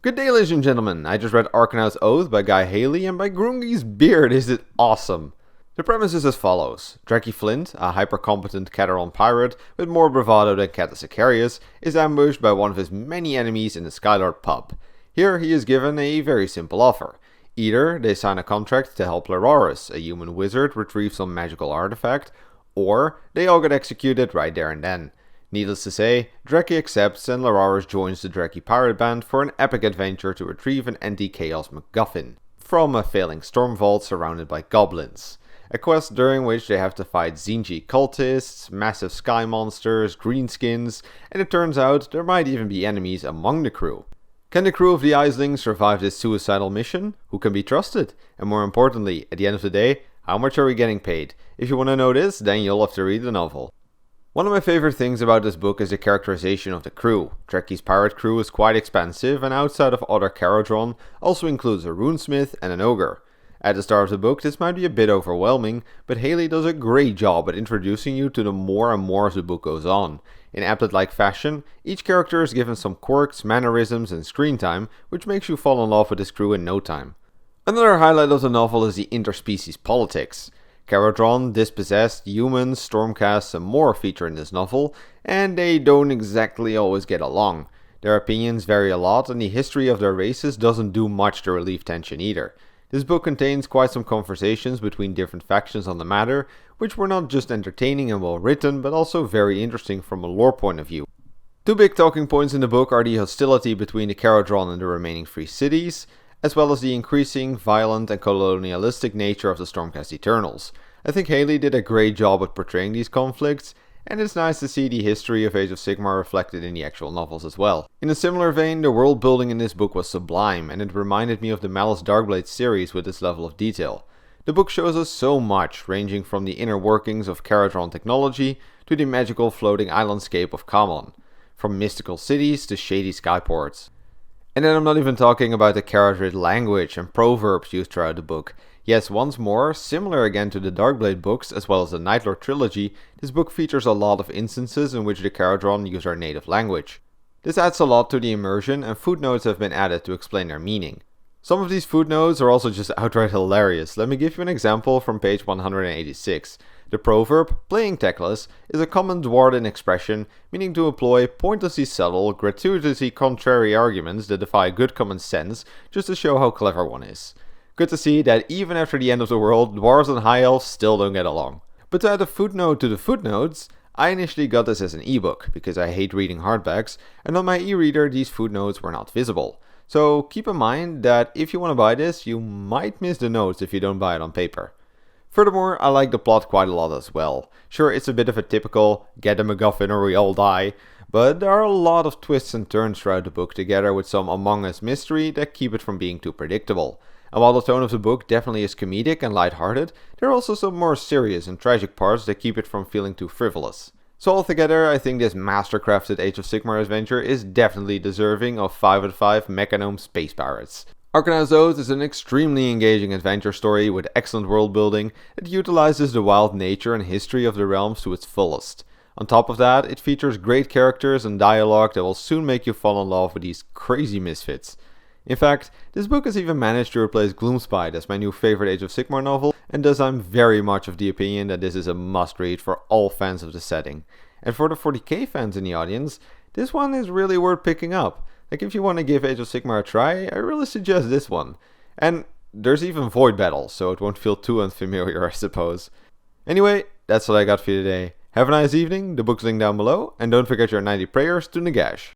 Good day, ladies and gentlemen. I just read Arkanaut's Oath by Guy Haley, and by Grungy's beard, is it awesome! The premise is as follows. Dreki Flint, a hyper-competent Catteron pirate with more bravado than Cata Sicarius, is ambushed by one of his many enemies in the Skylord pub. Here he is given a very simple offer. Either they sign a contract to help Lararis, a human wizard, retrieve some magical artifact, or they all get executed right there and then. Needless to say, Dreki accepts and Lararis joins the Dreki pirate band for an epic adventure to retrieve an anti-chaos MacGuffin from a failing storm vault surrounded by goblins. A quest during which they have to fight Zinji cultists, massive sky monsters, greenskins, and it turns out there might even be enemies among the crew. Can the crew of the Iceling survive this suicidal mission? Who can be trusted? And more importantly, at the end of the day, how much are we getting paid? If you want to know this, then you'll have to read the novel. One of my favorite things about this book is the characterization of the crew. Dreki's pirate crew is quite expansive, and outside of other Caradron, also includes a runesmith and an ogre. At the start of the book, this might be a bit overwhelming, but Haley does a great job at introducing you to the more and more as the book goes on. In Applet-like fashion, each character is given some quirks, mannerisms, and screen time, which makes you fall in love with this crew in no time. Another highlight of the novel is the interspecies politics. Caradron, dispossessed, humans, stormcasts, and more feature in this novel, and they don't exactly always get along. Their opinions vary a lot, and the history of their races doesn't do much to relieve tension either. This book contains quite some conversations between different factions on the matter, which were not just entertaining and well written, but also very interesting from a lore point of view. Two big talking points in the book are the hostility between the Caradron and the remaining free cities, as well as the increasing violent and colonialistic nature of the Stormcast Eternals. I think Haley did a great job at portraying these conflicts, and it's nice to see the history of Age of Sigmar reflected in the actual novels as well. In a similar vein, the world building in this book was sublime, and it reminded me of the Malice Darkblade series with its level of detail. The book shows us so much, ranging from the inner workings of Caradron technology to the magical floating islandscape of Kamon, from mystical cities to shady skyports. And then I'm not even talking about the Caradrid language and proverbs used throughout the book. Yes, once more, similar again to the Darkblade books as well as the Nightlord trilogy, this book features a lot of instances in which the Caradron use their native language. This adds a lot to the immersion, and footnotes have been added to explain their meaning. Some of these footnotes are also just outright hilarious. Let me give you an example from page 186. The proverb, playing tactless, is a common Dwarven expression meaning to employ pointlessly subtle, gratuitously contrary arguments that defy good common sense just to show how clever one is. Good to see that even after the end of the world, dwarves and high elves still don't get along. But to add a footnote to the footnotes, I initially got this as an ebook because I hate reading hardbacks, and on my e-reader these footnotes were not visible. So keep in mind that if you want to buy this, you might miss the notes if you don't buy it on paper. Furthermore, I like the plot quite a lot as well. Sure, it's a bit of a typical get a MacGuffin or we all die, but there are a lot of twists and turns throughout the book together with some Among Us mystery that keep it from being too predictable. And while the tone of the book definitely is comedic and lighthearted, there are also some more serious and tragic parts that keep it from feeling too frivolous. So altogether, I think this mastercrafted Age of Sigmar adventure is definitely deserving of 5 out of 5 Mechanome Space Pirates. Arkanaut's Oath is an extremely engaging adventure story with excellent world building that utilizes the wild nature and history of the realms to its fullest. On top of that, it features great characters and dialogue that will soon make you fall in love with these crazy misfits. In fact, this book has even managed to replace Gloomspite as my new favorite Age of Sigmar novel, and thus I'm very much of the opinion that this is a must-read for all fans of the setting. And for the 40k fans in the audience, this one is really worth picking up. Like, if you want to give Age of Sigmar a try, I really suggest this one. And there's even Void Battle, so it won't feel too unfamiliar, I suppose. Anyway, that's what I got for you today. Have a nice evening, the book's linked down below, and don't forget your 90 prayers to Nagash.